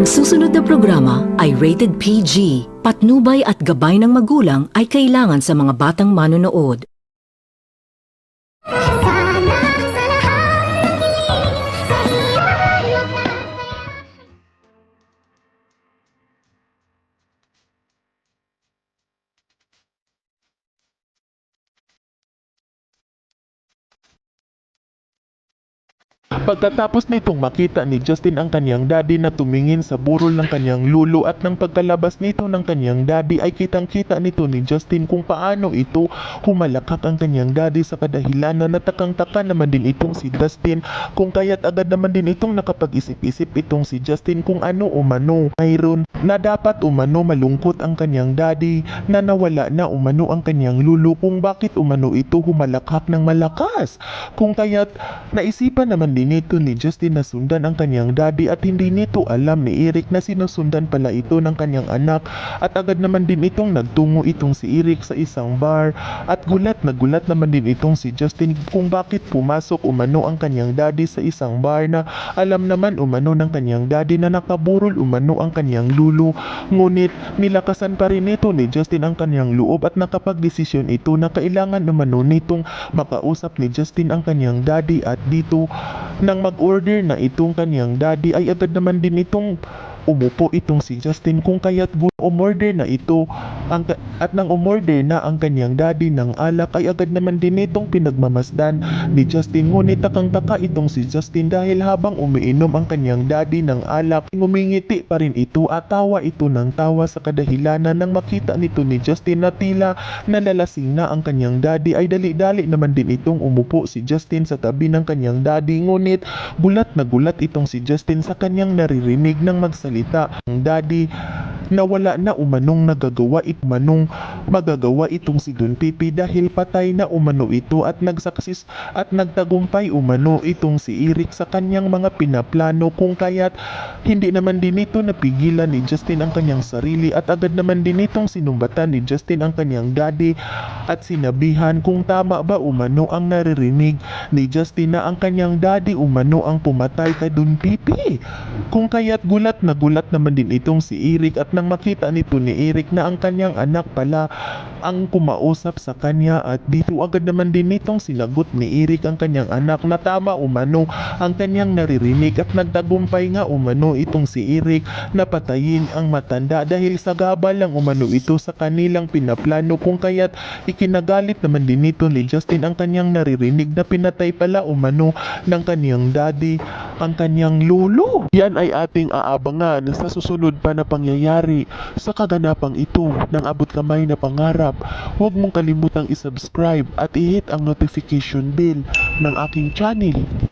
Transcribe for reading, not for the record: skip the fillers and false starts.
susunod na programa ay rated PG. Patnubay at gabay ng magulang ay kailangan sa mga batang manonood. Pagkatapos nitong makita ni Justin ang kanyang daddy na tumingin sa burol ng kanyang lulo at nang pagkalabas nito ng kanyang daddy ay kitang-kita nito ni Justin kung paano ito humalakak ang kanyang daddy sa kadahilan na natakang-taka naman din itong si Justin kung kaya't agad naman din itong nakapag-isip-isip itong si Justin kung ano umano mayroon na dapat umano malungkot ang kanyang daddy na nawala na umano ang kanyang lulo kung bakit umano ito humalakak ng malakas kung kaya't naisipan naman din nito ni Justin na sundan ang kanyang daddy at hindi nito alam ni Eric na sinusundan pala ito ng kanyang anak at agad naman din itong nagtungo itong si Eric sa isang bar at gulat na gulat naman din itong si Justin kung bakit pumasok umano ang kanyang daddy sa isang bar na alam naman umano ng kanyang daddy na nakaburol umano ang kanyang lulo ngunit nilakasan pa rin nito ni Justin ang kanyang loob at nakapagdesisyon ito na kailangan umano nitong makausap ni Justin ang kanyang daddy at dito nang mag-order na itong kanyang daddy ay agad naman din itong umupo itong si Justin kung kaya't umorder na ito at nang umorder na ang kanyang daddy ng alak ay agad naman din itong pinagmamasdan ni Justin ngunit takang-taka itong si Justin dahil habang umiinom ang kanyang daddy ng alak ngumingiti pa rin ito at tawa ito ng tawa sa kadahilanan nang makita nito ni Justin na tila nalalasing na ang kanyang daddy ay dali-dali naman din itong umupo si Justin sa tabi ng kanyang daddy ngunit gulat na gulat itong si Justin sa kanyang naririnig ng magsalita ang daddy na wala na umanong magagawa itong si Don Pipi dahil patay na umano ito at nagsaksis at nagtagumpay umano itong si Eric sa kanyang mga pinaplano kung kaya't hindi naman din ito napigilan ni Justin ang kanyang sarili at agad naman din itong sinumbatan ni Justin ang kanyang daddy at sinabihan kung tama ba umano ang naririnig ni Justin na ang kanyang daddy umano ang pumatay kay Don Pipi kung kaya't gulat naman din itong si Eric at nang makita nito ni Eric na ang kanyang anak pala ang kumausap sa kanya at dito agad naman din nitong sinagot ni Eric ang kanyang anak na tama umano ang kanyang naririnig at nagtagumpay nga umano itong si Eric na patayin ang matanda dahil sagabal lang umano ito sa kanilang pinaplano kung kaya't ikinagalit naman din nito ni Justin ang kanyang naririnig na pinatay pala umano ng kanyang daddy ang kanyang lolo. Yan ay ating aabangan sa susunod pa na pangyayari sa kaganapang ito ng abot kamay na pangarap. Huwag mong kalimutang isubscribe at i-hit ang notification bell ng aking channel.